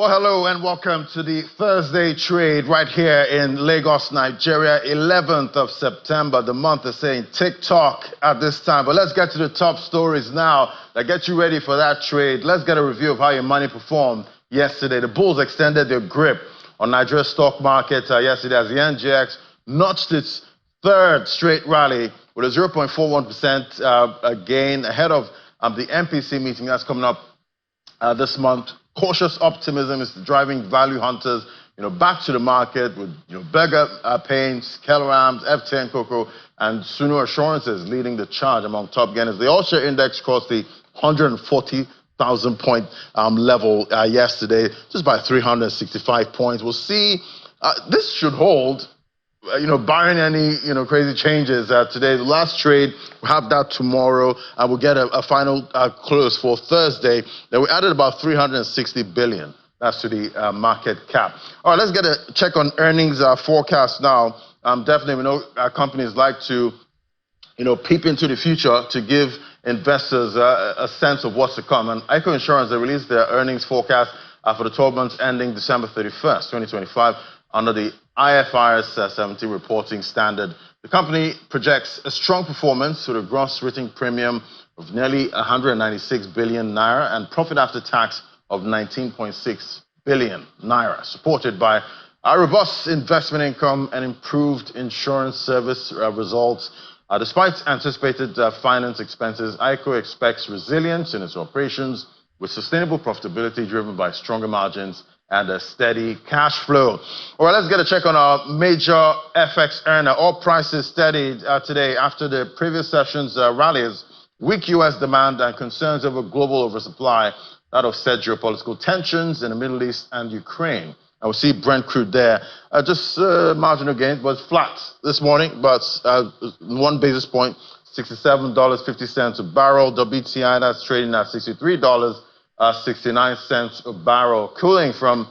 Well, hello and welcome to the Thursday trade right here in Lagos, Nigeria, 11th of September. The month is saying tick-tock at this time. But let's get to the top stories now that get you ready for that trade. Let's get a review of how your money performed yesterday. The bulls extended their grip on Nigeria's stock market yesterday as the NGX notched its third straight rally with a 0.41% gain ahead of the MPC meeting that's coming up this month. Cautious optimism is driving value hunters, back to the market with, Berger Paints, Keller Rams, FTN Cocoa, and Sunu Assurances leading the charge among top gainers. The all-share index crossed the 140,000 point level yesterday, just by 365 points. We'll see. This should hold. Barring any, crazy changes today. The last trade, we'll have that tomorrow, and we'll get a final close for Thursday. Then we added about 360 billion. That's to the market cap. All right, let's get a check on earnings forecast now. Definitely, we know companies like to, peep into the future to give investors a sense of what's to come. And AIICO Insurance, they released their earnings forecast for the 12 months ending December 31st, 2025, under the IFRS 17 reporting standard. The company projects a strong performance with a gross written premium of nearly 196 billion naira and profit after tax of 19.6 billion naira, supported by a robust investment income and improved insurance service results. Despite anticipated finance expenses, AIICO expects resilience in its operations with sustainable profitability driven by stronger margins and a steady cash flow. All right, let's get a check on our major FX earner. All prices steadied today after the previous session's rallies. Weak U.S. demand and concerns over global oversupply that offset geopolitical tensions in the Middle East and Ukraine. And we'll see Brent crude there. Just marginal gain, was flat this morning, but 1 basis point, $67.50 a barrel. WTI, that's trading at $63. 69 cents a barrel, cooling from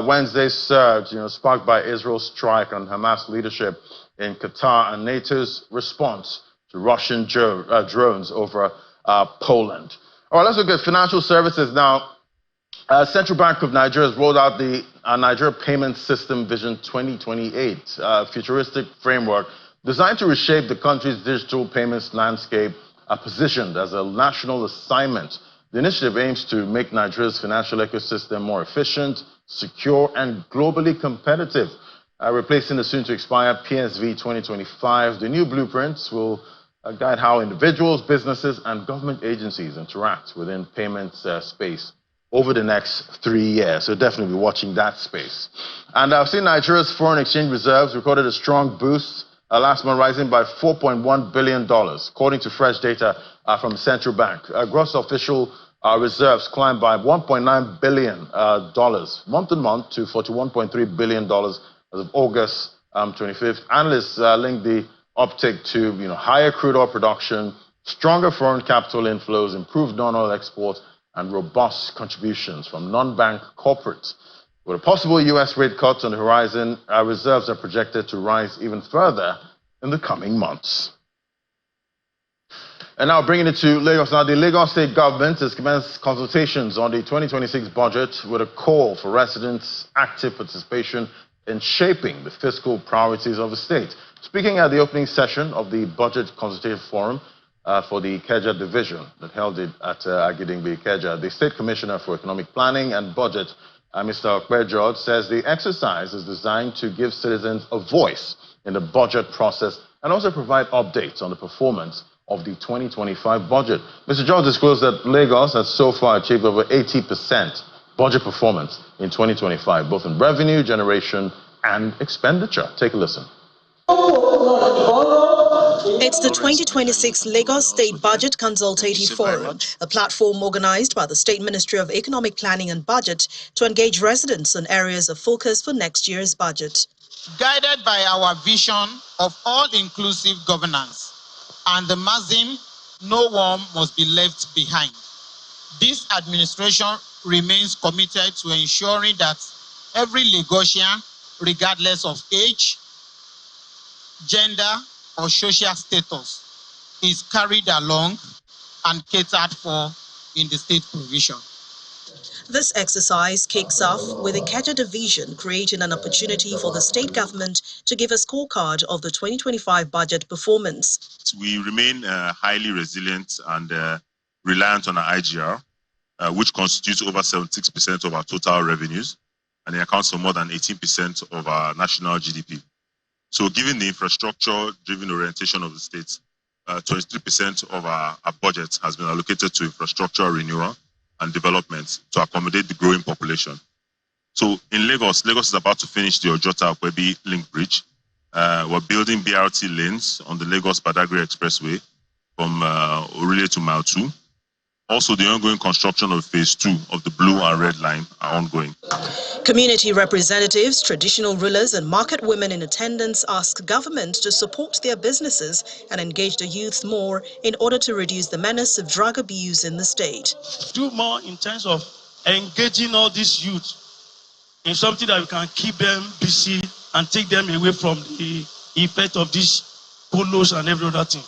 Wednesday's surge, sparked by Israel's strike on Hamas leadership in Qatar and NATO's response to Russian drones over Poland. All right, let's look at financial services now. Central Bank of Nigeria has rolled out the Nigeria Payment System Vision 2028, futuristic framework designed to reshape the country's digital payments landscape, positioned as a national assignment. The initiative aims to make Nigeria's financial ecosystem more efficient, secure, and globally competitive, replacing the soon-to-expire PSV 2025. The new blueprints will guide how individuals, businesses, and government agencies interact within payments space over the next 3 years. So definitely be watching that space. And I've seen Nigeria's foreign exchange reserves recorded a strong boost last month, rising by $4.1 billion, according to fresh data from the central bank. Gross official reserves climbed by $1.9 billion month-on-month to $41.3 billion as of August 25th. Analysts link the uptick to higher crude oil production, stronger foreign capital inflows, improved non-oil exports, and robust contributions from non-bank corporates. With a possible U.S. rate cut on the horizon, reserves are projected to rise even further in the coming months. And now bringing it to Lagos. Now, the Lagos State government has commenced consultations on the 2026 budget with a call for residents' active participation in shaping the fiscal priorities of the state. Speaking at the opening session of the Budget Consultative Forum for the Ikeja division that held it at Agidingbi Ikeja, the State Commissioner for Economic Planning and Budget, Mr. Okpe George, says the exercise is designed to give citizens a voice in the budget process and also provide updates on the performance of the 2025 budget. Mr. George disclosed that Lagos has so far achieved over 80% budget performance in 2025, both in revenue generation and expenditure. Take a listen. It's the 2026 Lagos State Budget Consultative Forum, a platform organized by the State Ministry of Economic Planning and Budget to engage residents on areas of focus for next year's budget. Guided by our vision of all-inclusive governance and the maxim, no one must be left behind, this administration remains committed to ensuring that every Lagosian, regardless of age, gender, or social status, is carried along and catered for in the state provision. This exercise kicks off with the Ikeja division creating an opportunity for the state government to give a scorecard of the 2025 budget performance. We remain highly resilient and reliant on our IGR, which constitutes over 76% of our total revenues, and it accounts for more than 18% of our national GDP. So given the infrastructure-driven orientation of the state, 23% of our budget has been allocated to infrastructure renewal and development to accommodate the growing population. So in Lagos is about to finish the Ojota-Akwebi link bridge. We're building BRT lanes on the Lagos-Badagry Expressway from Orile to Mile 2. Also, the ongoing construction of phase 2 of the Blue and Red Line are ongoing. Community representatives, traditional rulers and market women in attendance ask government to support their businesses and engage the youth more in order to reduce the menace of drug abuse in the state. Do more in terms of engaging all these youth in something that we can keep them busy and take them away from the effect of these polos and every other thing.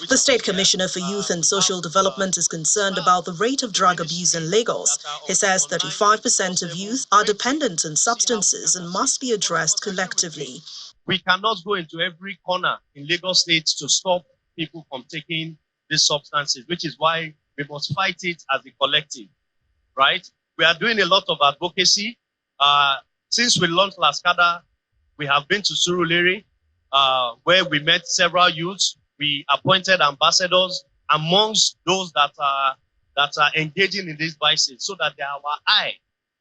The State Commissioner for Youth and Social Development is concerned about the rate of drug abuse in Lagos. He says 35% of youth are dependent on substances and must be addressed collectively. We cannot go into every corner in Lagos State to stop people from taking these substances, which is why we must fight it as a collective, right? We are doing a lot of advocacy. Since we launched Laskada, we have been to Surulere, where we met several youths. We appointed ambassadors amongst those that are engaging in these vices, so that they are our eye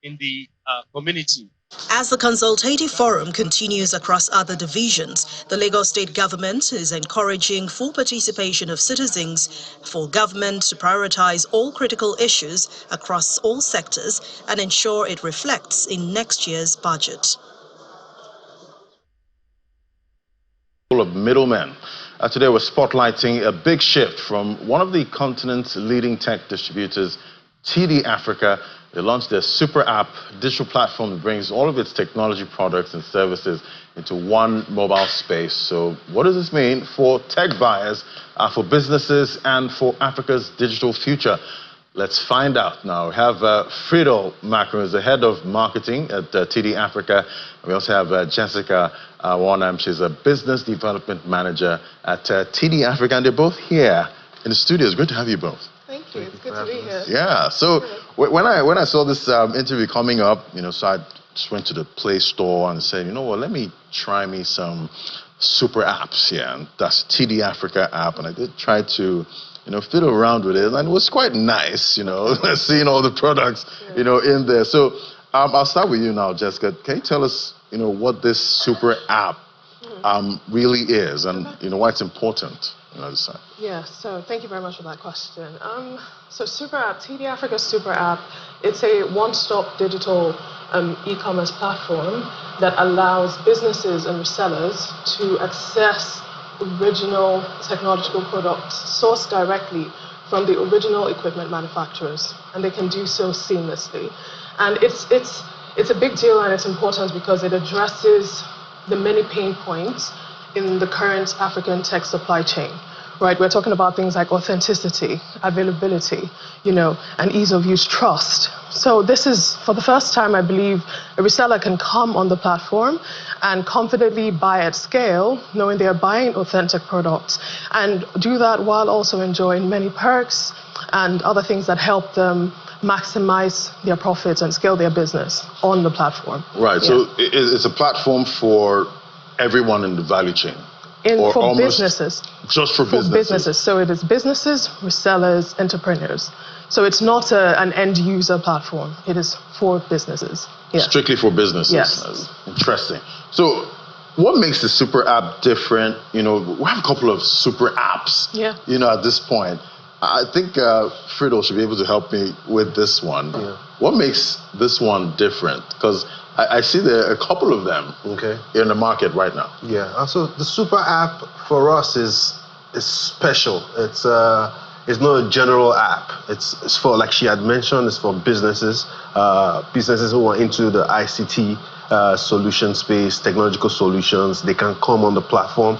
in the community. As the consultative forum continues across other divisions, the Lagos State government is encouraging full participation of citizens for government to prioritize all critical issues across all sectors and ensure it reflects in next year's budget. Of middlemen. Today we're spotlighting a big shift from one of the continent's leading tech distributors, TD Africa. They launched their super app, digital platform that brings all of its technology products and services into one mobile space. So what does this mean for tech buyers, for businesses, and for Africa's digital future? Let's find out now. We have Friedel Macron, who's the head of marketing at TD Africa. We also have Jessica Warnham. She's a business development manager at TD Africa, and they're both here in the studio. It's great to have you both. Thank you. It's good to be here. Yeah. So when I saw this interview coming up, so I just went to the Play Store and said, let me try me some super apps here, and that's TD Africa app, and I did try to fiddle around with it, and it was quite nice, seeing all the products, in there. So I'll start with you now, Jessica. Can you tell us, what this super app really is, and why it's important? Yeah, so thank you very much for that question. So Super App, TD Africa Super App, it's a one-stop digital e-commerce platform that allows businesses and resellers to access original technological products sourced directly from the original equipment manufacturers, and they can do so seamlessly. And it's a big deal, and it's important because it addresses the many pain points in the current African tech supply chain, right? We're talking about things like authenticity, availability, and ease of use, trust. So this is, for the first time, I believe, a reseller can come on the platform and confidently buy at scale, knowing they are buying authentic products, and do that while also enjoying many perks and other things that help them maximize their profits and scale their business on the platform. Right, yeah. So it's a platform for everyone in the value chain? For businesses. Just for businesses? For businesses. So it is businesses, resellers, entrepreneurs. So it's not an end user platform. It is for businesses. Yeah. Strictly for businesses? Yes. Interesting. So what makes the super app different? We have a couple of super apps, at this point. I think Friedel should be able to help me with this one. Yeah. What makes this one different? Because I see there are a couple of them in the market right now. Yeah, so the super app for us is special. It's not a general app. It's for, like she had mentioned, it's for businesses who are into the ICT solution space, technological solutions. They can come on the platform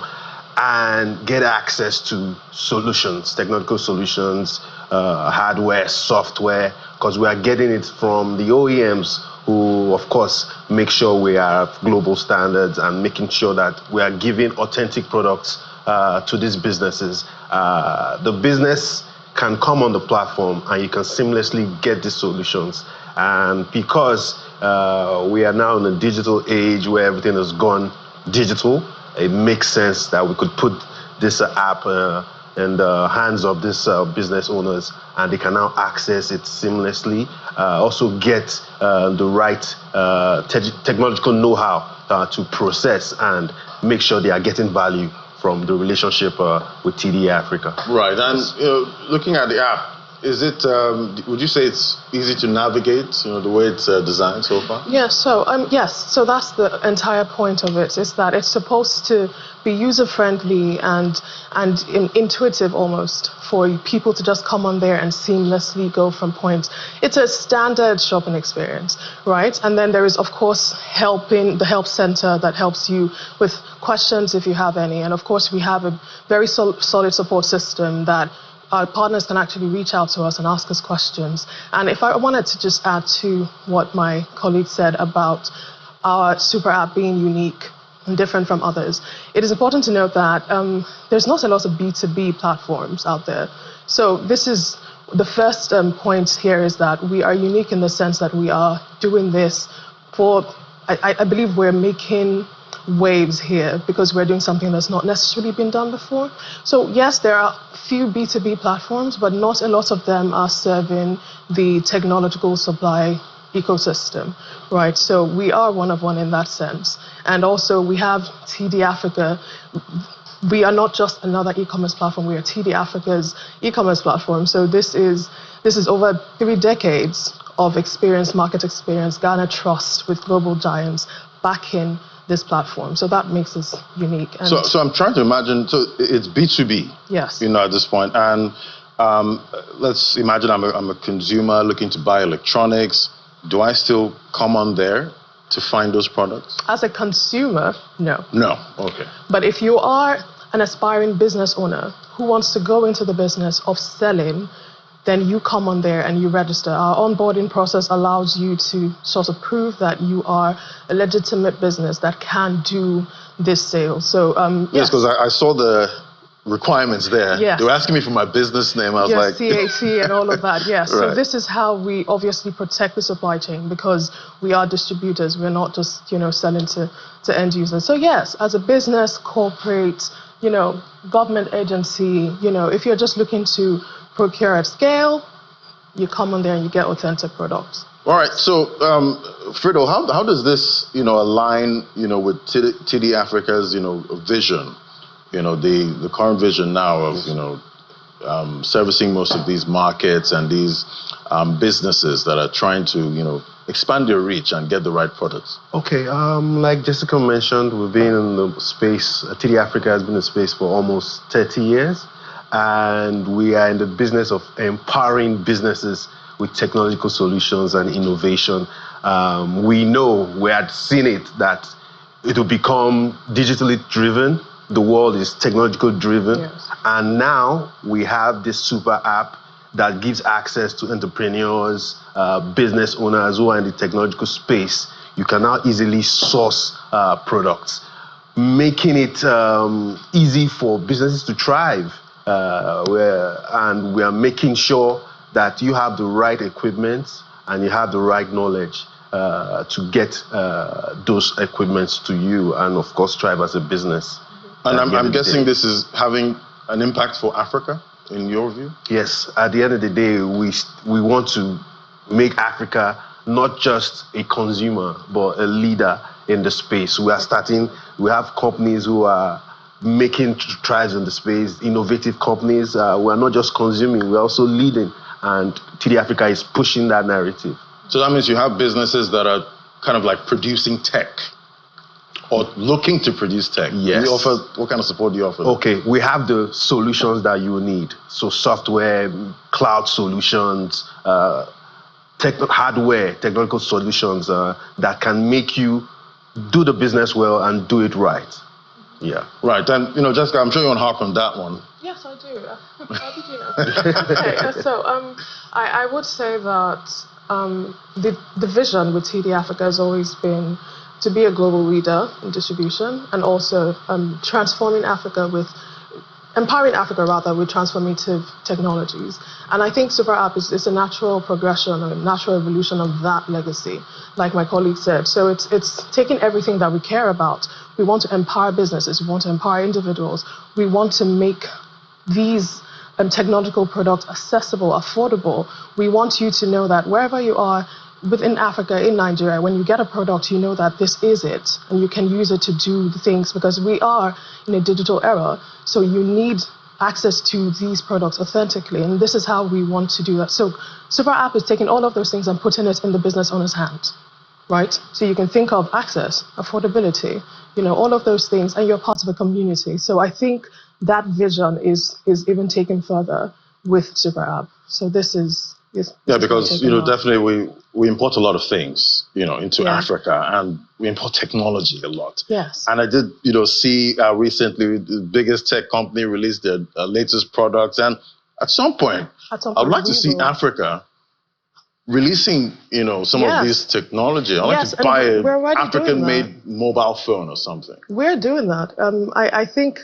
and get access to solutions, technological solutions, hardware, software, because we are getting it from the OEMs who, of course, make sure we have global standards and making sure that we are giving authentic products to these businesses. The business can come on the platform and you can seamlessly get these solutions. And because we are now in a digital age where everything has gone digital, it makes sense that we could put this app in the hands of these business owners, and they can now access it seamlessly. Also get the right technological know-how to process and make sure they are getting value from the relationship with TD Africa. Right, and looking at the app, is it? Would you say it's easy to navigate? The way it's designed so far. Yeah. So yes. So that's the entire point of it. Is that it's supposed to be user-friendly and intuitive almost for people to just come on there and seamlessly go from points. It's a standard shopping experience, right? And then there is, of course, the help center that helps you with questions if you have any. And of course, we have a very solid support system that our partners can actually reach out to us and ask us questions. And if I wanted to just add to what my colleague said about our super app being unique and different from others, it is important to note that there's not a lot of B2B platforms out there. So this is the first point here, is that we are unique in the sense that we are doing this for, I believe we're making waves here because we're doing something that's not necessarily been done before. So yes, there are few B2B platforms, but not a lot of them are serving the technological supply ecosystem, right? So we are one of one in that sense. And also we have TD Africa. We are not just another e-commerce platform, we are TD Africa's e-commerce platform. So this is over 3 decades of experience, market experience, garner trust with global giants backing this platform. So that makes us unique. And so I'm trying to imagine, so it's B2B, yes, at this point. And let's imagine I'm a consumer looking to buy electronics. Do I still come on there to find those products? As a consumer, no. No, okay. But if you are an aspiring business owner who wants to go into the business of selling, then you come on there and you register. Our onboarding process allows you to sort of prove that you are a legitimate business that can do this sale. So yes, because I saw the requirements there. Yes. They were asking me for my business name. I was like, CAC and all of that. Yes. Right. So this is how we obviously protect the supply chain, because we are distributors. We're not just selling to end users. So yes, as a business, corporate, government agency, if you're just looking to procure at scale, you come on there and you get authentic products. All right. So, Frido, how does this, align, with TD Africa's, vision, the current vision now of, servicing most of these markets and these businesses that are trying to, expand their reach and get the right products? Okay. Like Jessica mentioned, we've been in the space. TD Africa has been in the space for almost 30 years. And we are in the business of empowering businesses with technological solutions and innovation. We had seen it, that it will become digitally driven. The world is technologically driven. Yes. And now we have this super app that gives access to entrepreneurs, business owners who are in the technological space. You can now easily source products, making it easy for businesses to thrive. And we are making sure that you have the right equipment and you have the right knowledge to get those equipments to you and, of course, thrive as a business. And I'm guessing this is having an impact for Africa, in your view? Yes. At the end of the day, we want to make Africa not just a consumer, but a leader in the space. We have companies who are making strides in the space, innovative companies. We're not just consuming, we're also leading. And TD Africa is pushing that narrative. So that means you have businesses that are kind of like producing tech or looking to produce tech. Yes. What kind of support do you offer? Okay, we have the solutions that you need. So software, cloud solutions, hardware, technical solutions that can make you do the business well and do it right. Yeah. Right, and Jessica, I'm sure you want to harp on that one. Yes, I do. How did you know? Okay, so I would say that the vision with TD Africa has always been to be a global leader in distribution and also empowering Africa rather with transformative technologies. And I think Super App is a natural progression or a natural evolution of that legacy, like my colleague said. So it's taking everything that we care about. We want to empower businesses, we want to empower individuals, we want to make these technological products accessible, affordable. We want you to know that wherever you are within Africa, in Nigeria, when you get a product, you know that this is it, and you can use it to do the things, because we are in a digital era, so you need access to these products authentically, and this is how we want to do that. So Super App is taking all of those things and putting it in the business owner's hand, right? So you can think of access, affordability, all of those things, and you're part of a community. So I think that vision is even taken further with Super App. So this is because definitely we import a lot of things into Africa, and we import technology a lot. Yes. And I did see recently the biggest tech company released their latest products, and at some point I'd like to see Africa releasing some of these technology. I'd like to buy an African-made mobile phone or something. We're doing that. I think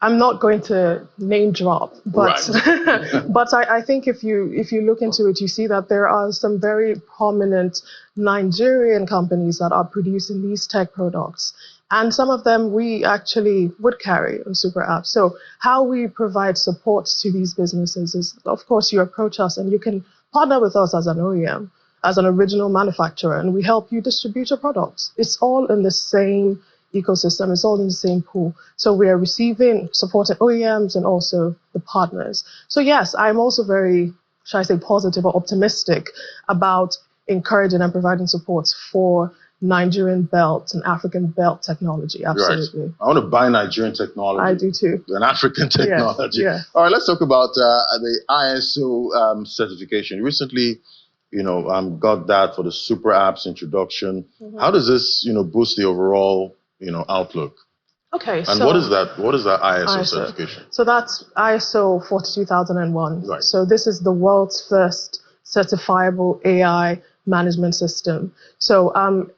I'm not going to name drop, but right. But I think if you look into it, you see that there are some very prominent Nigerian companies that are producing these tech products. And some of them we actually would carry on Super App. So how we provide support to these businesses is, of course, you approach us and you can partner with us as an OEM, as an original manufacturer, and we help you distribute your products. It's all in the same ecosystem, it's all in the same pool. So we are receiving supported OEMs and also the partners. So yes, I'm also very, shall I say, positive or optimistic about encouraging and providing support for Nigerian belt and African belt technology. Absolutely. Right. I want to buy Nigerian technology. I do too. And African technology. Yes. All right, let's talk about the AIICO certification. You recently, got that for the Super Apps introduction. Mm-hmm. How does this, boost the overall outlook? Okay. And what is that? What is that ISO certification? So that's ISO 42001. Right. So this is the world's first certifiable AI management system. So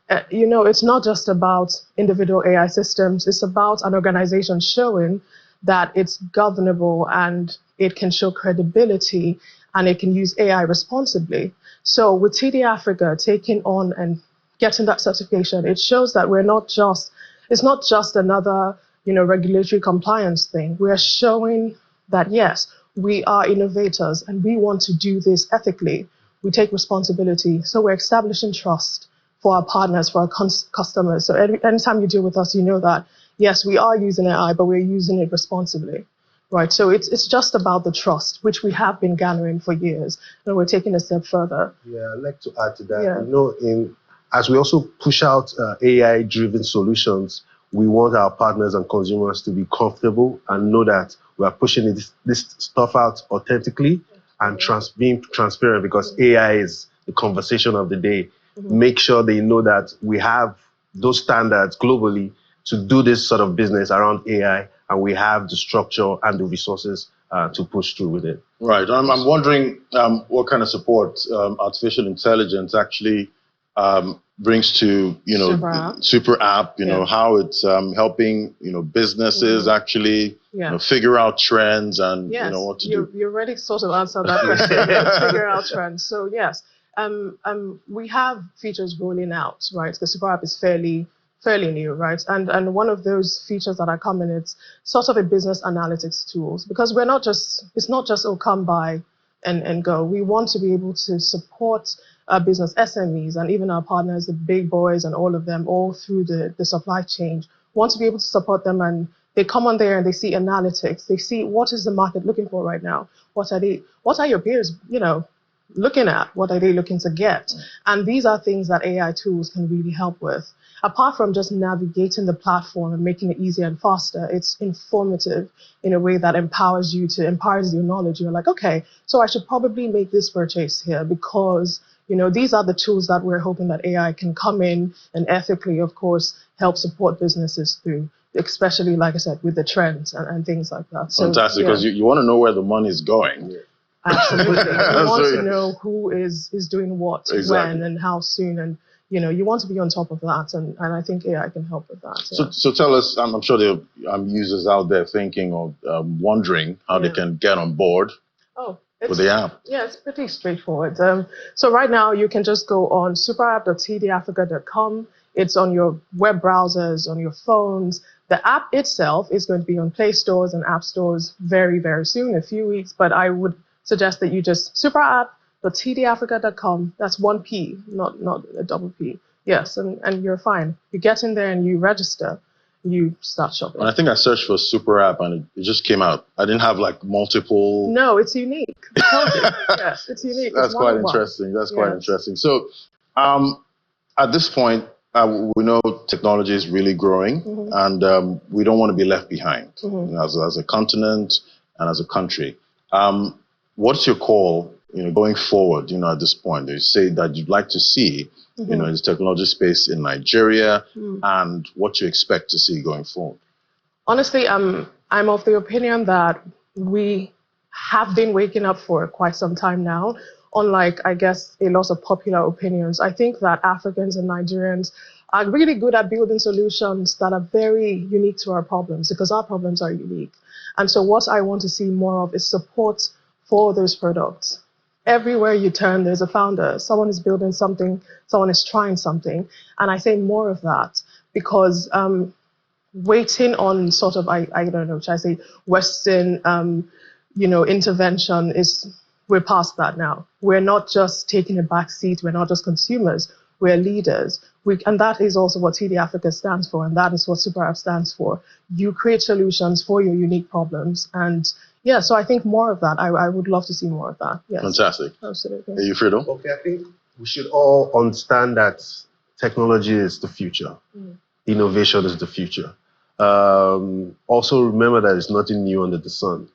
it's not just about individual AI systems. It's about an organization showing that it's governable and it can show credibility and it can use AI responsibly. So with TD Africa taking on and getting that certification, it shows that it's not just another, regulatory compliance thing. We are showing that, yes, we are innovators and we want to do this ethically. We take responsibility. So we're establishing trust for our partners, for our customers. So anytime you deal with us, you know that, yes, we are using AI, but we're using it responsibly, right? So it's just about the trust, which we have been gathering for years, and we're taking a step further. Yeah, I'd like to add to that. As we also push out AI-driven solutions, we want our partners and consumers to be comfortable and know that we are pushing this stuff out authentically and being transparent, because AI is the conversation of the day. Mm-hmm. Make sure they know that we have those standards globally to do this sort of business around AI, and we have the structure and the resources to push through with it. Right. I'm wondering what kind of support artificial intelligence actually brings to Super App, how it's helping businesses actually figure out trends and what to do. You already sort of answered that question. Figure out trends. So yes, we have features rolling out, right? Because Super App is fairly new, right? And one of those features that are coming, it's sort of a business analytics tools, because it's not just come by and go. We want to be able to support our business SMEs and even our partners, the big boys and all of them, all through the supply chain. Want to be able to support them, and they come on there and they see analytics. They see what is the market looking for right now. What are your peers, looking at? What are they looking to get? And these are things that AI tools can really help with. Apart from just navigating the platform and making it easier and faster, it's informative in a way that empowers your knowledge. You're like, okay, so I should probably make this purchase here because, these are the tools that we're hoping that AI can come in and ethically, of course, help support businesses through. especially, like I said, with the trends and things like that. So, Fantastic, because you want to know where the money is going. Yeah. Absolutely. You want So- to know who is doing what, Exactly. when, and how soon, and you want to be on top of that, and I think AI can help with that. Yeah. So tell us, I'm sure there are users out there thinking or wondering how they can get on board with the app. Yeah, it's pretty straightforward. So right now you can just go on superapp.tdafrica.com. It's on your web browsers, on your phones. The app itself is going to be on Play Stores and App Stores very, very soon, a few weeks, but I would suggest that you just superapp.tdafrica.com. That's one P, not a double P. Yes, and you're fine. You get in there and you register. You start shopping. And I think I searched for super app and it just came out. I didn't have like multiple. No, it's unique. Yes, it's unique. That's quite interesting. That's quite interesting. So, at this point, we know technology is really growing, and we don't want to be left behind as a continent and as a country. What's your call, going forward? At this point, you say that you'd like to see, in the technology space in Nigeria, and what you expect to see going forward. Honestly, I'm of the opinion that we have been waking up for quite some time now. Unlike, I guess, a lot of popular opinions, I think that Africans and Nigerians are really good at building solutions that are very unique to our problems, because our problems are unique. And so what I want to see more of is support for those products. Everywhere you turn, there's a founder. Someone is building something, someone is trying something. And I say more of that, because waiting on sort of, I don't know, should I say, Western, intervention we're past that now. We're not just taking a back seat. We're not just consumers. We're leaders. And that is also what TD Africa stands for, and that is what Super App stands for. You create solutions for your unique problems. And yeah, so I think more of that. I would love to see more of that. Yes. Fantastic. Absolutely. Are you, Fredo? Okay, I think we should all understand that technology is the future. Innovation is the future. Also remember that it's nothing new under the sun.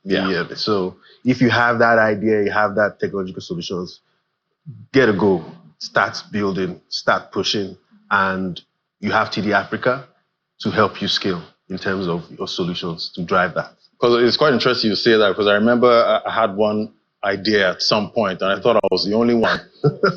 Yeah. So if you have that idea, you have that technological solutions, get a go, start building, start pushing, and you have TD Africa to help you scale in terms of your solutions to drive that. Because it's quite interesting you say that, because I remember I had one idea at some point, and I thought I was the only one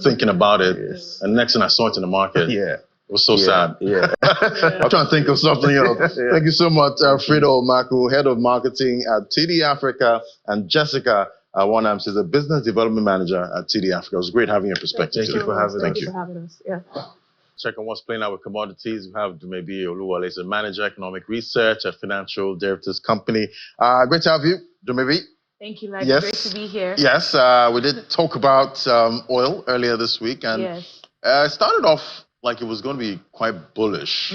thinking about it. Yes. And next thing I saw it in the market. Yeah. It was so sad. Yeah. I'm trying to think of something else. Thank you so much, Fredo Omaku, Head of Marketing at TD Africa, and Jessica Wanam, she's a Business Development Manager at TD Africa. It was great having your perspective. Thank you for having us. Thank you for having us. Yeah. Check on what's playing out with commodities. We have Dumebi Oluwole, he's a Manager, Economic Research at Financial Derivatives Company. Great to have you, Dumebi. Thank you, Lex. Yes. Great to be here. Yes, we did talk about oil earlier this week, and it started off like it was going to be quite bullish,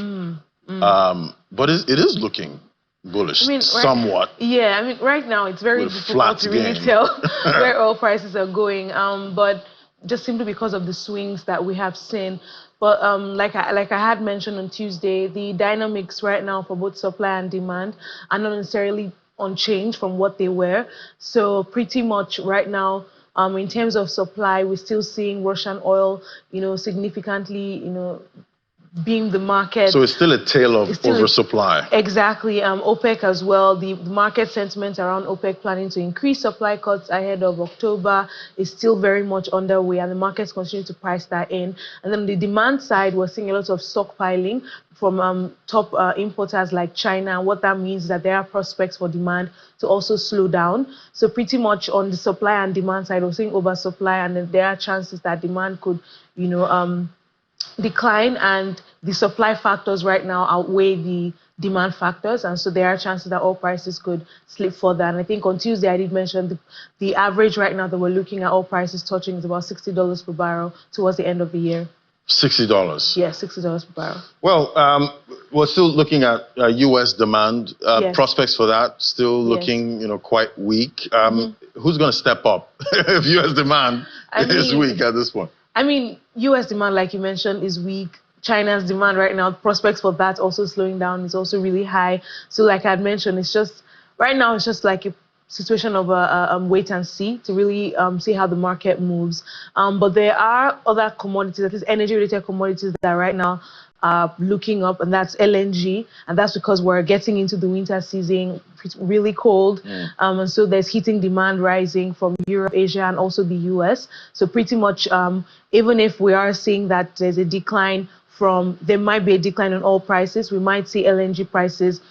but it is looking bullish, somewhat. Right now it's very difficult to really tell where oil prices are going, but just simply because of the swings that we have seen. But like I had mentioned on Tuesday, the dynamics right now for both supply and demand are not necessarily unchanged from what they were. So pretty much right now, in terms of supply, we're still seeing Russian oil, significantly, being the market. So it's still a tale of oversupply. Exactly. OPEC as well. The market sentiment around OPEC planning to increase supply cuts ahead of October is still very much underway, and the markets continue to price that in. And then on the demand side, we're seeing a lot of stockpiling from top importers like China. And what that means is that there are prospects for demand to also slow down. So pretty much on the supply and demand side, we're seeing oversupply, and then there are chances that demand could, decline, and the supply factors right now outweigh the demand factors, and so there are chances that oil prices could slip further. And I think on Tuesday I did mention the average right now that we're looking at oil prices touching is about $60 per barrel towards the end of the year. $60? Yes, $60 per barrel. Well, we're still looking at U.S. demand. Prospects for that still looking, quite weak. Who's going to step up if U.S. demand is weak at this point? U.S. demand, like you mentioned, is weak. China's demand right now, prospects for that also slowing down is also really high. So like I had mentioned, right now it's just like a situation of wait and see to really see how the market moves. But there are other commodities, that is energy-related commodities, that right now looking up, and that's LNG, and that's because we're getting into the winter season. It's really cold, and so there's heating demand rising from Europe, Asia, and also the US. So pretty much, even if we are seeing that there's a decline there might be a decline in oil prices, we might see LNG prices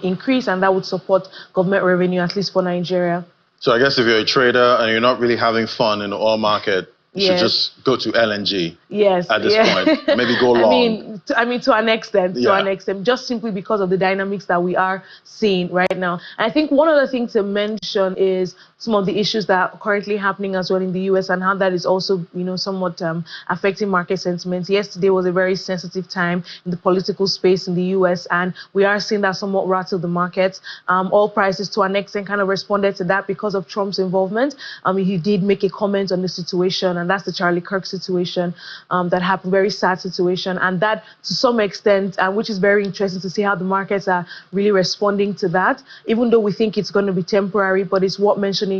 increase, and that would support government revenue, at least for Nigeria. So I guess if you're a trader and you're not really having fun in the oil market, you should just go to LNG. Yes. At this point, maybe go long. I mean, to an extent, just simply because of the dynamics that we are seeing right now. And I think one other thing to mention is some of the issues that are currently happening as well in the US, and how that is also, somewhat affecting market sentiment. Yesterday was a very sensitive time in the political space in the US, and we are seeing that somewhat rattle the markets. Oil prices, to an extent, kind of responded to that because of Trump's involvement. He did make a comment on the situation, and that's the Charlie Kirk situation that happened, very sad situation. And that, to some extent, which is very interesting to see how the markets are really responding to that, even though we think it's going to be temporary, but it's worth mentioning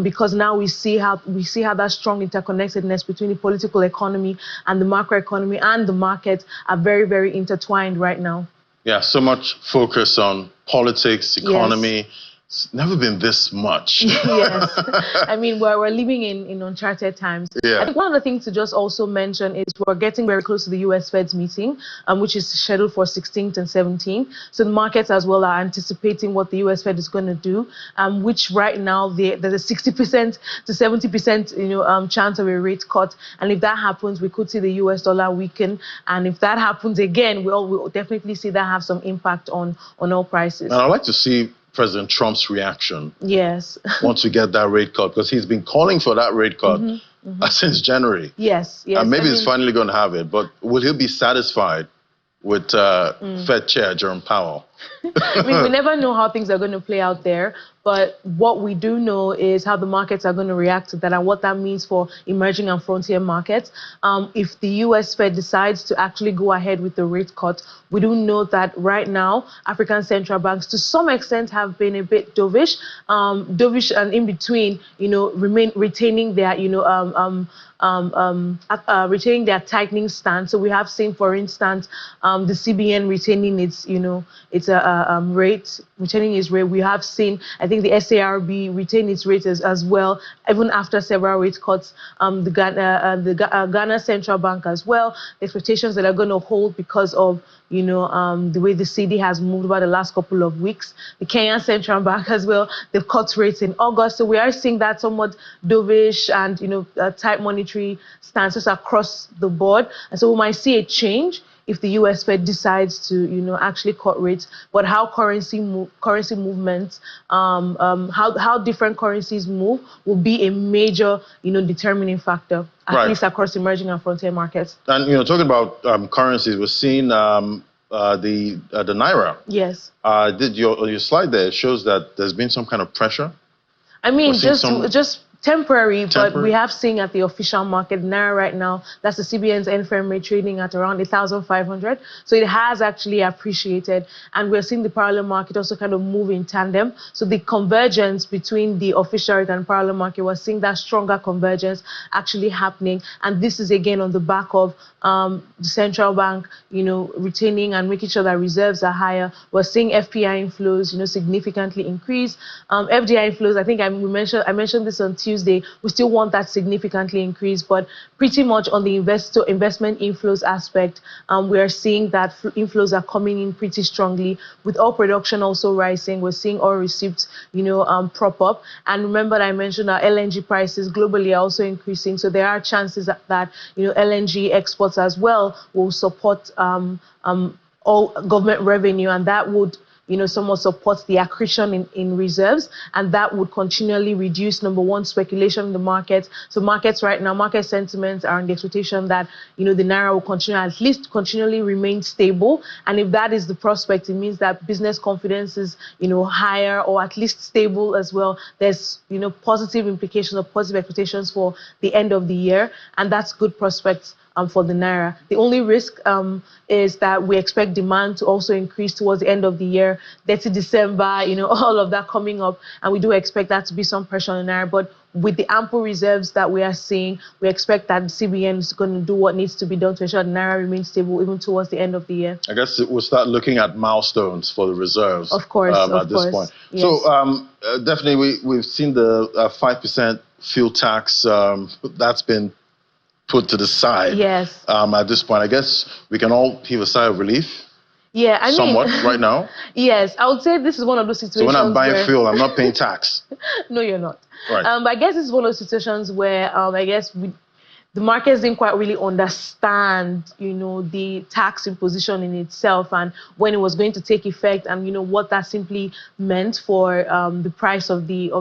because now we see how that strong interconnectedness between the political economy and the macroeconomy and the markets are very, very intertwined right now. Yeah, so much focus on politics, economy. It's never been this much. Yes. I mean, we're living in uncharted times. Yeah. I think one of the things to just also mention is we're getting very close to the US Fed's meeting, which is scheduled for 16th and 17th. So the markets as well are anticipating what the US Fed is going to do, which right now there's a 60% to 70% chance of a rate cut. And if that happens, we could see the US dollar weaken. And if that happens again, we'll definitely see that have some impact on oil prices. And I'd like to see President Trump's reaction. Yes. Once we get that rate cut, because he's been calling for that rate cut since January. Yes. And maybe he's finally going to have it, but will he be satisfied with Fed Chair Jerome Powell? I mean, we never know how things are going to play out there, but what we do know is how the markets are going to react to that and what that means for emerging and frontier markets. If the US Fed decides to actually go ahead with the rate cut, we do know that right now, African central banks to some extent have been a bit dovish and in between, retaining their, retaining their tightening stance. So we have seen, for instance, the CBN retaining its, rate, retaining its rate. We have seen, I think, the SARB retain its rate as well, even after several rate cuts. The Ghana Central Bank as well. The expectations that are going to hold because of the way the CD has moved over the last couple of weeks. The Kenyan Central Bank as well, they've cut rates in August. So we are seeing that somewhat dovish and, tight monetary stances across the board. And so we might see a change if the US Fed decides to, actually cut rates. But how currency movements, how different currencies move will be a major, determining factor, at least across emerging and frontier markets. And, talking about currencies, we're seeing the Naira. Yes. On your slide there, it shows that there's been some kind of pressure. I mean, just temporary, but we have seen at the official market Naira right now, that's the CBN's end-firm rate trading at around 1,500. So it has actually appreciated, and we're seeing the parallel market also kind of move in tandem. So the convergence between the official rate and parallel market, we're seeing that stronger convergence actually happening. And this is again on the back of the central bank, retaining and making sure that reserves are higher. We're seeing FPI inflows, significantly increase. FDI inflows, I think I mentioned this on Tuesday. We still want that significantly increase, but pretty much on the investment inflows aspect, we are seeing that inflows are coming in pretty strongly. With oil production also rising, we're seeing oil receipts, prop up. And remember that I mentioned our LNG prices globally are also increasing, so there are chances that LNG exports as well will support all government revenue, and that would somewhat support the accretion in reserves, and that would continually reduce, number one, speculation in the market. So markets right now, market sentiments are in the expectation that, the Naira will at least continually remain stable. And if that is the prospect, it means that business confidence is, higher or at least stable as well. There's, positive implications or positive expectations for the end of the year, and that's good prospects for the naira. The only risk is that we expect demand to also increase towards the end of the year, 30 December, all of that coming up, and we do expect that to be some pressure on the naira. But with the ample reserves that we are seeing, we expect that the CBN is going to do what needs to be done to ensure the naira remains stable even towards the end of the year. I guess we'll start looking at milestones for the reserves. Of course, at this point. Yes. So definitely we've seen the 5% fuel tax that's been put to the side. Yes. At this point, I guess we can all heave a sigh of relief. Yeah, I mean, somewhat right now. Yes, I would say this is one of those situations. So when I'm buying fuel, I'm not paying tax. No, you're not. Right. But I guess this is one of those situations where I guess the markets didn't quite really understand, the tax imposition in itself and when it was going to take effect, and what that simply meant for the price of the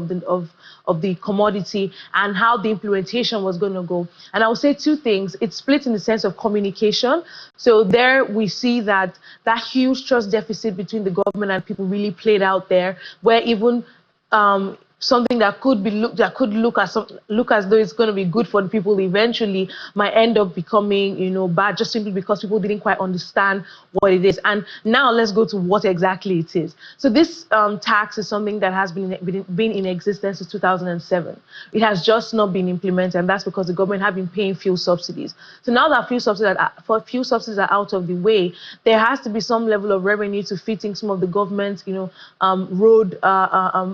commodity and how the implementation was going to go. And I would say two things. It's split in the sense of communication. So there we see that huge trust deficit between the government and people really played out there, where even something that could look as though it's going to be good for the people eventually might end up becoming bad, just simply because people didn't quite understand what it is. And now let's go to what exactly it is. So this tax is something that has been in existence since 2007. It has just not been implemented, and that's because the government have been paying fuel subsidies. So now that fuel subsidies are out of the way, there has to be some level of revenue to fit in some of the government's road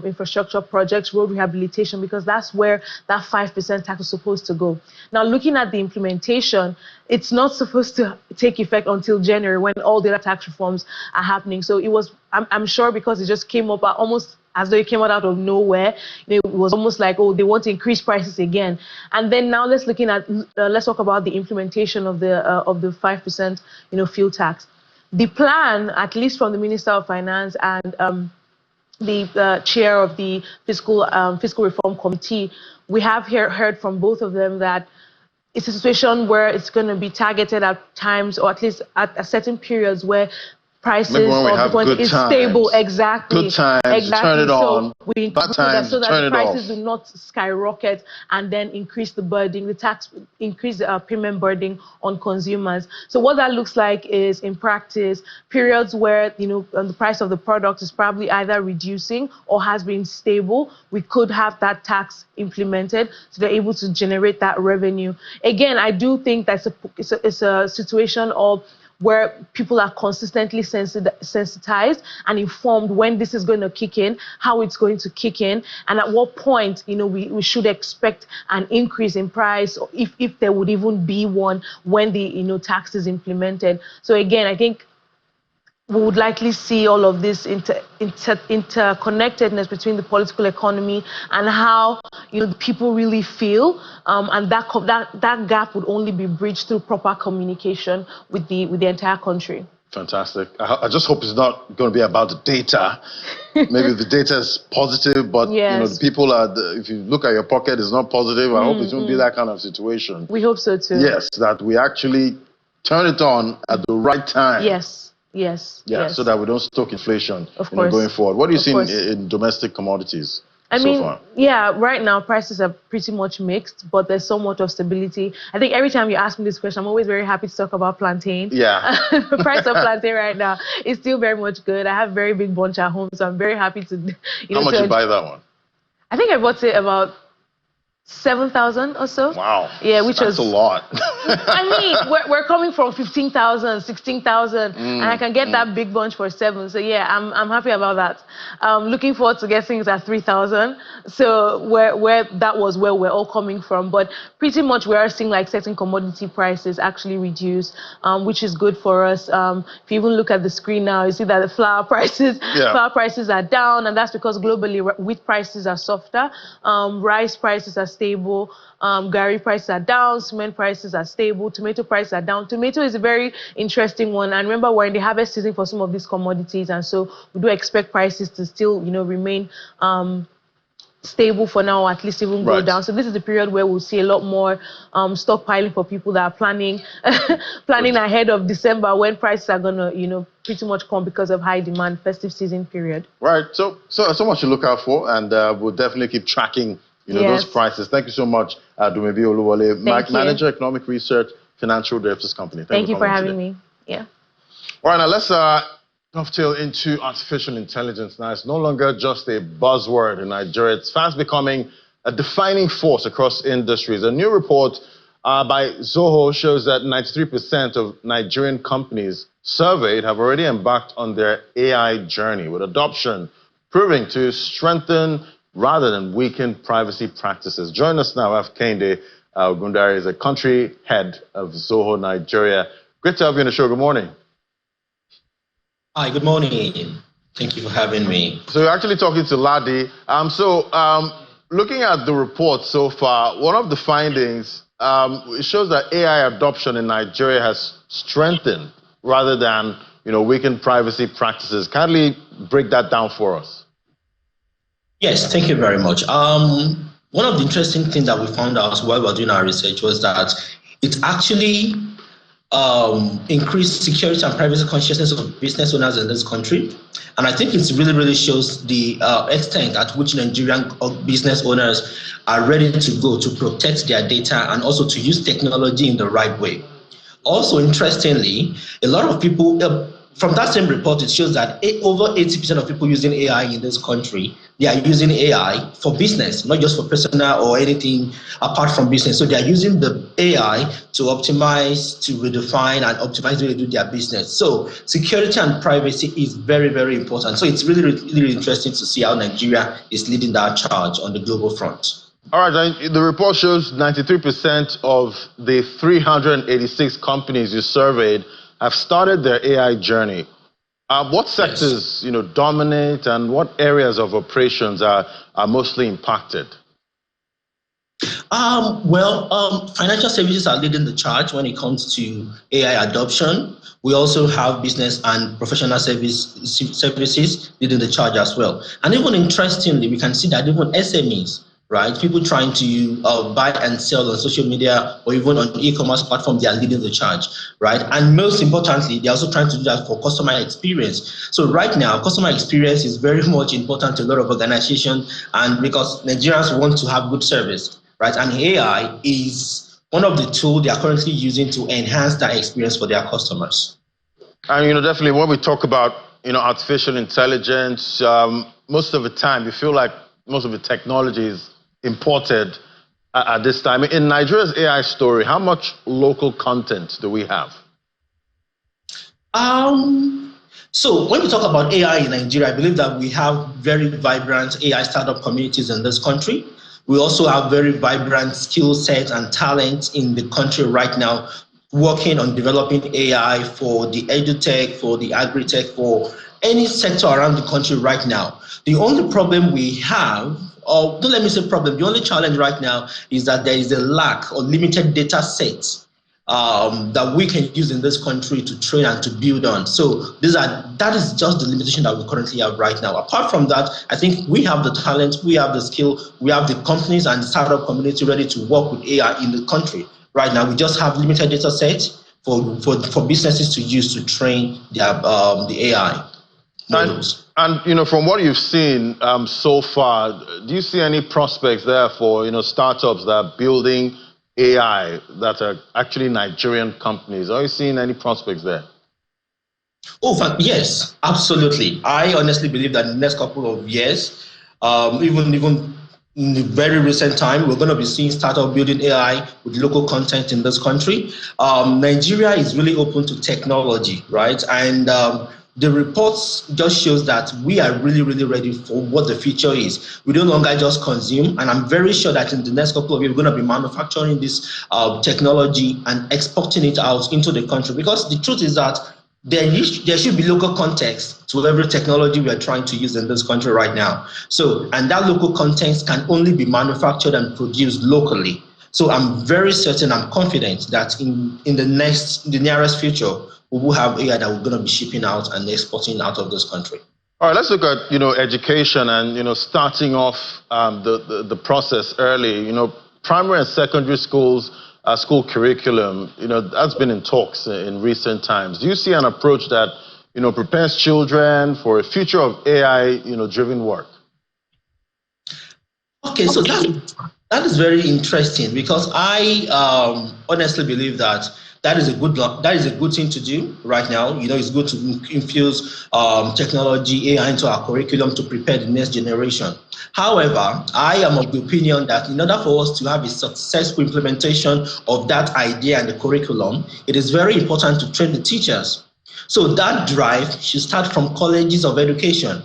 infrastructure projects, road rehabilitation, because that's where that 5% tax is supposed to go. Now, looking at the implementation, it's not supposed to take effect until January, when all the other tax reforms are happening. So it was, I'm sure, because it just came up almost as though it came out of nowhere. It was almost like, oh, they want to increase prices again. And then now let's talk about the implementation of the 5% fuel tax. The plan, at least from the Minister of Finance and the chair of the Fiscal Reform Committee, we have heard from both of them that it's a situation where it's going to be targeted at times, or at least at certain periods where prices of the is stable. Exactly. Good times, exactly. Turn it on. So we bad times, so that turn the it prices off. do not skyrocket and then increase the burden, increase the payment burden on consumers. So what that looks like is, in practice, periods where the price of the product is probably either reducing or has been stable, we could have that tax implemented so they're able to generate that revenue. Again, I do think that's it's a situation of where people are consistently sensitized and informed when this is going to kick in, how it's going to kick in, and at what point we should expect an increase in price, or if there would even be one when the tax is implemented. So again, I think we would likely see all of this interconnectedness between the political economy and how the people really feel, and that gap would only be bridged through proper communication with the entire country. Fantastic. I just hope it's not going to be about the data. Maybe the data is positive, but yes, the people if you look at your pocket, it's not positive. I hope it won't be that kind of situation. We hope so too. Yes, that we actually turn it on at the right time. Yes. Yes. Yeah, yes. so that we don't stoke inflation going forward. What do you see in domestic commodities so far? Yeah, right now prices are pretty much mixed, but there's somewhat of stability. I think every time you ask me this question, I'm always very happy to talk about plantain. Yeah. The price of plantain right now is still very much good. I have a very big bunch at home, so I'm very happy to. How much you buy that one? I think I bought it about 7,000 or so. Wow. Yeah, that's a lot. I mean, we're coming from 15,000, 16,000, and I can get that big bunch for 7. So yeah, I'm happy about that. Looking forward to getting it at 3,000. So where that was where we're all coming from, but pretty much we are seeing like certain commodity prices actually reduce, which is good for us. If you even look at the screen now, you see that the flour prices are down, and that's because globally wheat prices are softer, rice prices are stable, garri prices are down, cement prices are stable, tomato prices are down. Tomato is a very interesting one, and remember, we're in the harvest season for some of these commodities, and so we do expect prices to still remain stable for now, or at least even go down. So this is the period where we'll see a lot more stockpiling for people that are planning ahead of December, when prices are gonna pretty much come because of high demand festive season period. Right. So much to look out for, and we'll definitely keep tracking those prices. Thank you so much, Dumebi Oluwole, Manager Economic Research, financial derivatives company. Thank you for having me. Yeah. All right, now let's dovetail into artificial intelligence. Now, it's no longer just a buzzword in Nigeria. It's fast becoming a defining force across industries. A new report by Zoho shows that 93% of Nigerian companies surveyed have already embarked on their AI journey, with adoption proving to strengthen rather than weaken privacy practices. Join us now, Kehinde Gundari is a country head of Zoho Nigeria. Great to have you on the show. Good morning. Hi, good morning. Thank you for having me. So you're actually talking to Ladi. Looking at the report so far, one of the findings, it shows that AI adoption in Nigeria has strengthened rather than, weakened privacy practices. Kindly break that down for us. Yes, thank you very much. One of the interesting things that we found out while we were doing our research was that it actually increased security and privacy consciousness of business owners in this country. And I think it really shows the extent at which Nigerian business owners are ready to go to protect their data and also to use technology in the right way. Also, interestingly, a lot of people, from that same report, it shows that over 80% of people using AI in this country, they are using AI for business, not just for personal or anything apart from business. So they are using the AI to optimize, to redefine and optimize the way they do their business. So security and privacy is very important. So it's really interesting to see how Nigeria is leading that charge on the global front. All right, the report shows 93% of the 386 companies you surveyed have started their AI journey. What sectors, dominate, and what areas of operations are mostly impacted? Financial services are leading the charge when it comes to AI adoption. We also have business and professional services leading the charge as well. And even interestingly, we can see that even SMEs, right? People trying to buy and sell on social media or even on e-commerce platform, they are leading the charge, right? And most importantly, they're also trying to do that for customer experience. So right now, customer experience is very much important to a lot of organizations, and because Nigerians want to have good service, right? And AI is one of the tools they are currently using to enhance that experience for their customers. And definitely when we talk about artificial intelligence, most of the time you feel like most of the technology is imported at this time. In Nigeria's AI story, how much local content do we have? So when we talk about AI in Nigeria, I believe that we have very vibrant AI startup communities in this country. We also have very vibrant skill sets and talent in the country right now, working on developing AI for the edutech, for the agri-tech, for any sector around the country right now. The only problem we have, or don't let me say problem, the only challenge right now is that there is a lack or limited data sets that we can use in this country to train and to build on. So that is just the limitation that we currently have right now. Apart from that, I think we have the talent, we have the skill, we have the companies and the startup community ready to work with AI in the country. Right now, we just have limited data sets for businesses to use to train their the AI models. And from what you've seen so far, do you see any prospects there for startups that are building AI that are actually Nigerian companies? Are you seeing any prospects there? Oh, yes, absolutely. I honestly believe that in the next couple of years, even in the very recent time, we're going to be seeing startup building AI with local content in this country. Nigeria is really open to technology, right? And the reports just shows that we are really ready for what the future is. We no longer just consume, and I'm very sure that in the next couple of years, we're going to be manufacturing this technology and exporting it out into the country. Because the truth is that there should be local context to every technology we are trying to use in this country right now. So, and that local context can only be manufactured and produced locally. So I'm very certain, I'm confident that in the nearest future, we will have AI that we're going to be shipping out and exporting out of this country. All right, let's look at education and starting off the process early. Primary and secondary schools, school curriculum, that's been in talks in recent times. Do you see an approach that prepares children for a future of AI driven work? Okay, so that is very interesting, because I honestly believe that is a good thing to do right now. It's good to infuse technology, AI into our curriculum to prepare the next generation. However, I am of the opinion that in order for us to have a successful implementation of that idea in the curriculum, it is very important to train the teachers. So that drive should start from colleges of education.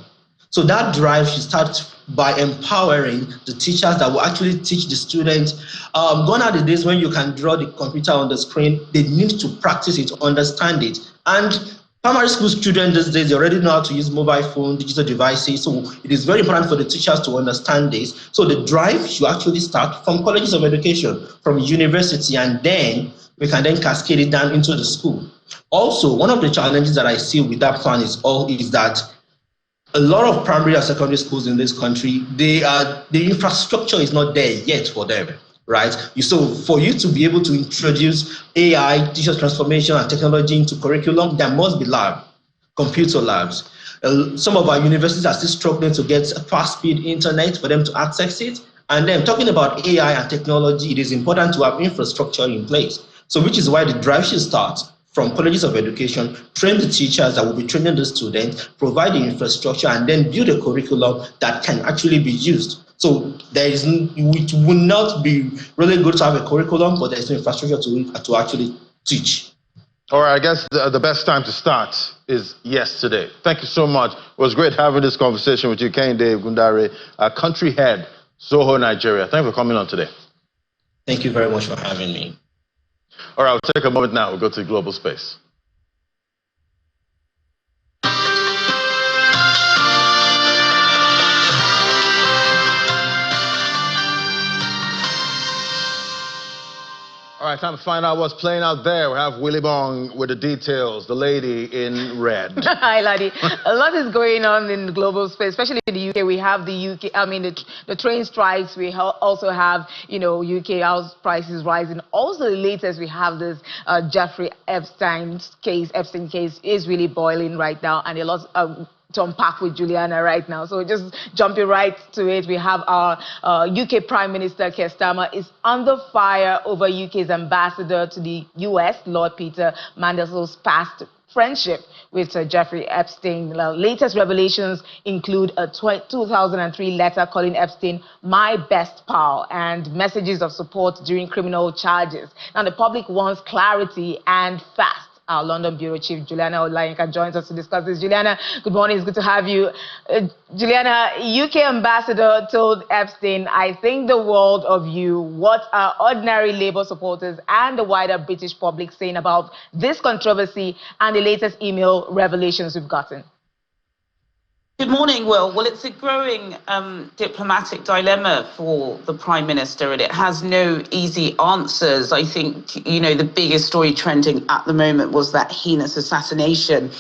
So that drive should start by empowering the teachers that will actually teach the students. Gone are the days when you can draw the computer on the screen. They need to practice it, understand it. And primary school students these days, they already know how to use mobile phone, digital devices. So it is very important for the teachers to understand this. So the drive should actually start from colleges of education, from university, and then we can then cascade it down into the school. Also, one of the challenges that I see with that plan is that a lot of primary and secondary schools in this country, the infrastructure is not there yet for them, right? So for you to be able to introduce AI, digital transformation, and technology into curriculum, there must be computer labs. Some of our universities are still struggling to get fast-speed internet for them to access it. And then talking about AI and technology, it is important to have infrastructure in place. So which is why the drive should start from colleges of education, train the teachers that will be training the students, provide the infrastructure, and then build a curriculum that can actually be used. So it will not be really good to have a curriculum, but there's no infrastructure to actually teach. All right, I guess the best time to start is yesterday. Thank you so much. It was great having this conversation with you, Kehinde Gundare, country head, Soho, Nigeria. Thank you for coming on today. Thank you very much for having me. All right, we'll take a moment now. We'll go to global space. All right, time to find out what's playing out there. We have Willie Bong with the details, the lady in red. Hi, Ladi. A lot is going on in the global space, especially in the UK. We have the train strikes. We also have, UK house prices rising. Also, the latest, we have this Jeffrey Epstein case is really boiling right now, and a lot to unpack with Juliana right now. So just jumping right to it, we have our UK Prime Minister, Keir Starmer, is under fire over UK's ambassador to the US, Lord Peter Mandelson's past friendship with Jeffrey Epstein. The latest revelations include a 2003 letter calling Epstein "my best pal" and messages of support during criminal charges. Now, the public wants clarity and fast. Our London Bureau Chief, Juliana Olayinka, joins us to discuss this. Juliana, good morning. It's good to have you. Juliana, UK ambassador told Epstein, "I think the world of you." What are ordinary Labour supporters and the wider British public saying about this controversy and the latest email revelations we've gotten? Good morning, Will. Well, it's a growing diplomatic dilemma for the Prime Minister, and it has no easy answers. I think, the biggest story trending at the moment was that heinous assassination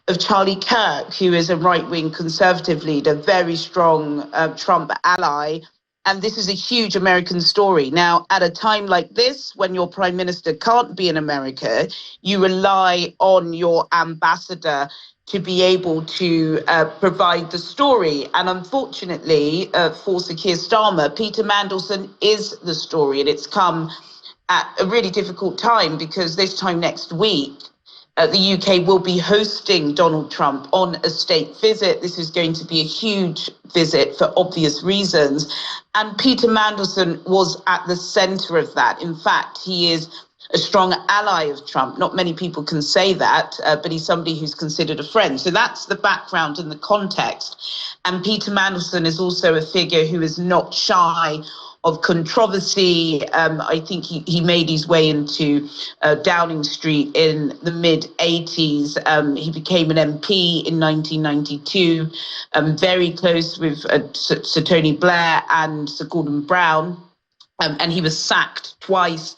of Charlie Kirk, who is a right-wing Conservative leader, very strong Trump ally. And this is a huge American story. Now, at a time like this, when your Prime Minister can't be in America, you rely on your ambassador to be able to provide the story. And unfortunately, for Sir Keir Starmer, Peter Mandelson is the story. And it's come at a really difficult time, because this time next week, the UK will be hosting Donald Trump on a state visit. This is going to be a huge visit for obvious reasons. And Peter Mandelson was at the centre of that. In fact, he is a strong ally of Trump. Not many people can say that, but he's somebody who's considered a friend. So that's the background and the context. And Peter Mandelson is also a figure who is not shy of controversy. I think he made his way into Downing Street in the mid-'80s. He became an MP in 1992, very close with Sir Tony Blair and Sir Gordon Brown. And he was sacked twice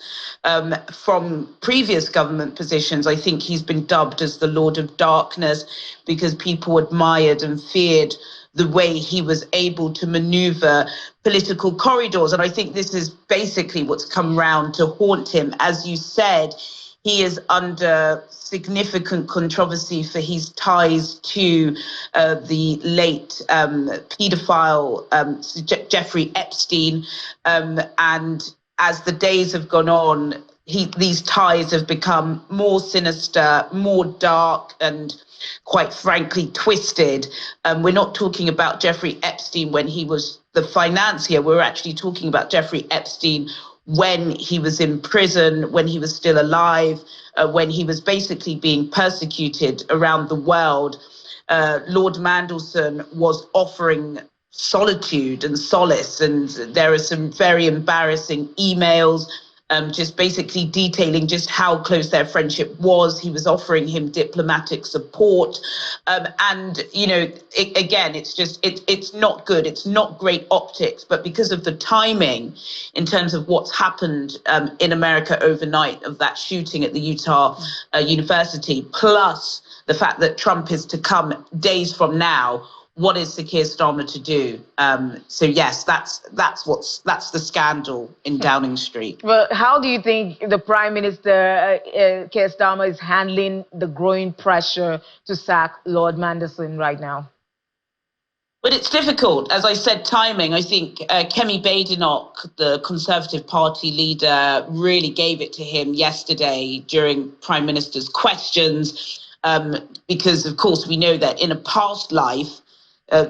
from previous government positions. I think he's been dubbed as the Lord of Darkness because people admired and feared the way he was able to maneuver political corridors. And I think this is basically what's come round to haunt him. As you said, He is under significant controversy for his ties to the late paedophile Jeffrey Epstein. And as the days have gone on, these ties have become more sinister, more dark, and quite frankly twisted. We're not talking about Jeffrey Epstein when he was the financier. We're actually talking about Jeffrey Epstein when he was in prison, when he was still alive, when he was basically being persecuted around the world. Lord Mandelson was offering solitude and solace, and there are some very embarrassing emails just basically detailing just how close their friendship was. He was offering him diplomatic support. And, you know, again, it's not good. It's not great optics. But because of the timing in terms of what's happened in America overnight of that shooting at the Utah University, plus the fact that Trump is to come days from now, what is Sir Keir Starmer to do? So yes, that's the scandal in Downing Street. Well, how do you think the Prime Minister Keir Starmer is handling the growing pressure to sack Lord Mandelson right now? But it's difficult. As I said, timing. I think Kemi Badenoch, the Conservative Party leader, really gave it to him yesterday during Prime Minister's questions, because, of course, we know that in a past life,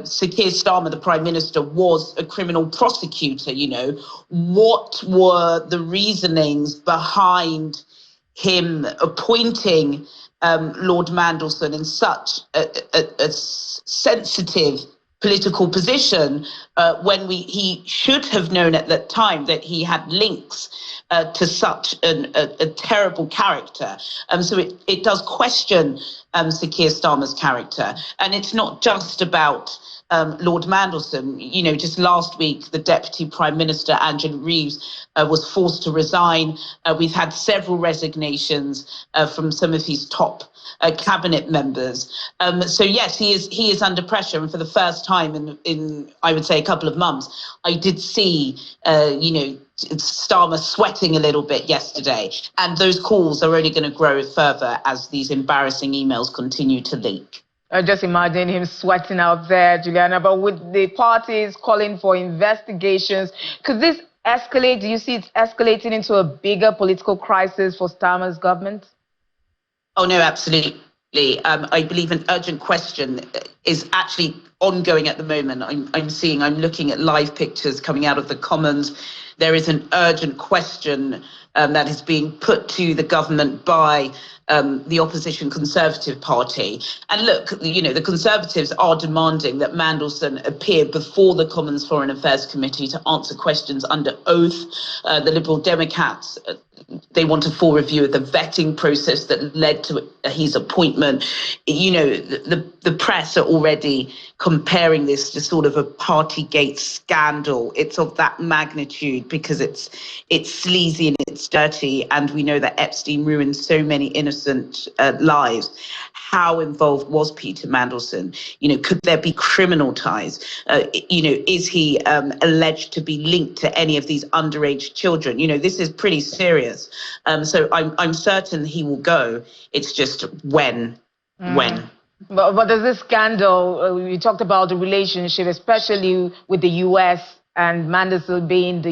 Sir Keir Starmer, the Prime Minister, was a criminal prosecutor. You know, what were the reasonings behind him appointing Lord Mandelson in such a sensitive political position when he should have known at that time that he had links to such a terrible character. So it does question Sir Keir Starmer's character. And it's not just about Lord Mandelson. You know, just last week, the Deputy Prime Minister, Angela Reeves, was forced to resign. We've had several resignations from some of his top cabinet members. So yes, he is under pressure, and for the first time in I would say a couple of months, I did see Starmer sweating a little bit yesterday, and those calls are only going to grow further as these embarrassing emails continue to leak. I just imagine him sweating out there, Juliana. But with the parties calling for investigations, could this escalate? Do you see it escalating into a bigger political crisis for Starmer's government? Oh, no, absolutely. I believe an urgent question is actually ongoing at the moment. I'm looking at live pictures coming out of the Commons. There is an urgent question that is being put to the government by the opposition Conservative Party. And look, you know, the Conservatives are demanding that Mandelson appear before the Commons Foreign Affairs Committee to answer questions under oath. The Liberal Democrats, they want a full review of the vetting process that led to his appointment. You know, the press are already comparing this to sort of a Partygate scandal. It's of that magnitude because it's sleazy and it's dirty, and we know that Epstein ruined so many innocent lives. How involved was Peter Mandelson? You know, could there be criminal ties? You know, is he alleged to be linked to any of these underage children? You know, this is pretty serious. So I'm certain he will go. It's just when. But does this scandal, we talked about the relationship, especially with the U.S. and Mandelson being the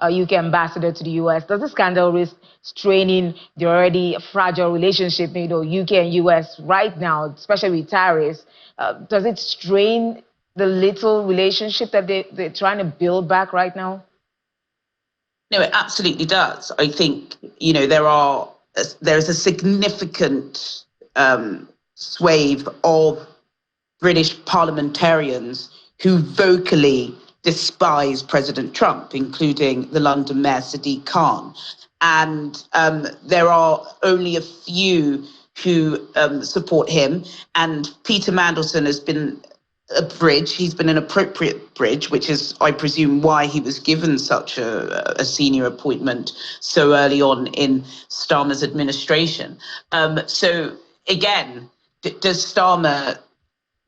UK ambassador to the U.S., does this scandal risk straining the already fragile relationship, you know, UK and U.S. right now, especially with tariffs? Does it strain the little relationship that they're trying to build back right now? No, it absolutely does. I think, you know, there's a significant swathe of British parliamentarians who vocally despise President Trump, including the London Mayor Sadiq Khan. And there are only a few who support him. And Peter Mandelson has been a bridge. He's been an appropriate bridge, which is, I presume, why he was given such a senior appointment so early on in Starmer's administration. So again, does Starmer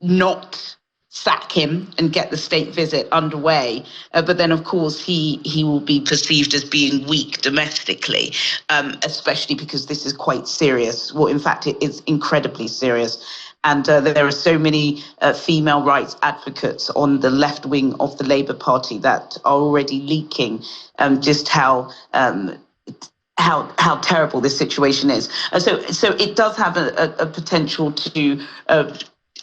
not sack him and get the state visit underway. But then, of course, he will be perceived as being weak domestically, especially because this is quite serious. Well, in fact, it is incredibly serious. And there are so many female rights advocates on the left wing of the Labour Party that are already leaking just how terrible this situation is. So it does have a potential to,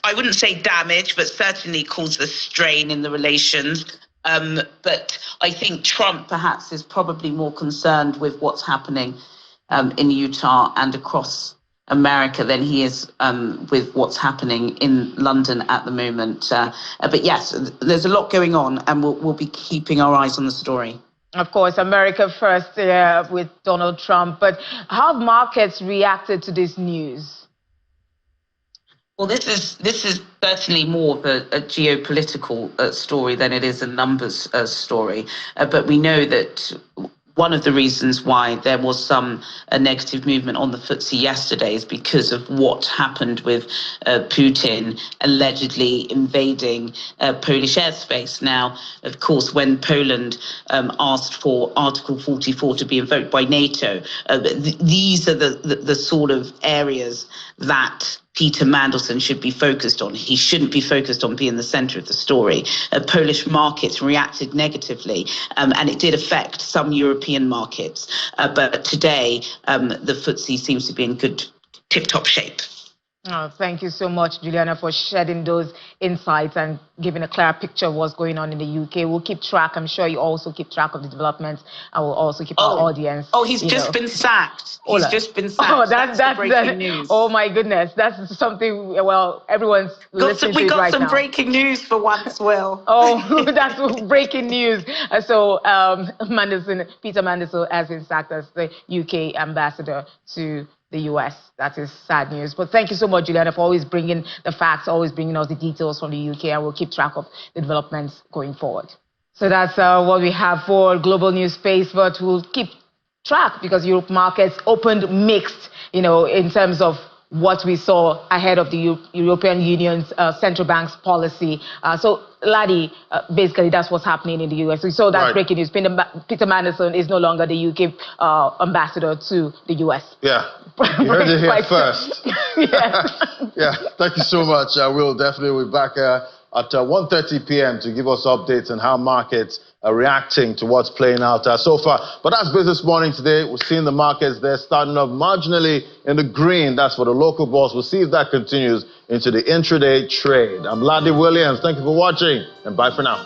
I wouldn't say damage, but certainly cause a strain in the relations. But I think Trump perhaps is probably more concerned with what's happening in Utah and across America than he is with what's happening in London at the moment. But yes, there's a lot going on, and we'll be keeping our eyes on the story. Of course, America first with Donald Trump. But how have markets reacted to this news? Well, this is certainly more of a geopolitical story than it is a numbers story. But we know that one of the reasons why there was some negative movement on the FTSE yesterday is because of what happened with Putin allegedly invading Polish airspace. Now, of course, when Poland asked for Article 44 to be invoked by NATO, these are the sort of areas that Peter Mandelson should be focused on. He shouldn't be focused on being the centre of the story. Polish markets reacted negatively, and it did affect some European markets. But today, the FTSE seems to be in good tip-top shape. Oh, thank you so much, Juliana, for shedding those insights and giving a clear picture of what's going on in the UK. We'll keep track. I'm sure you also keep track of the developments, and we'll also keep our audience. Oh, he's just been sacked. He's just been sacked. Oh, that's breaking news. Oh, my goodness. That's something, well, everyone's listening to it right now. We got some breaking news for once, Will. Oh, that's breaking news. So Peter Mandelson has been sacked as the UK ambassador to the US. That is sad news. But thank you so much, Juliana, for always bringing the facts, always bringing us the details from the UK, and we'll keep track of the developments going forward. So that's what we have for Global News Space, but we'll keep track because Europe markets opened mixed, in terms of what we saw ahead of the European Union's central bank's policy. So, Ladi, basically that's what's happening in the US. We saw that breaking news. Peter Mandelson is no longer the UK ambassador to the US. Yeah, you heard it here first. Yes. Yeah, thank you so much. We'll definitely be back at 1:30 p.m. to give us updates on how markets are reacting to what's playing out so far. But that's Business Morning today. We're seeing the markets there starting off marginally in the green. That's for the local bourse. We'll see if that continues into the intraday trade. I'm Ladi Williams. Thank you for watching, and bye for now.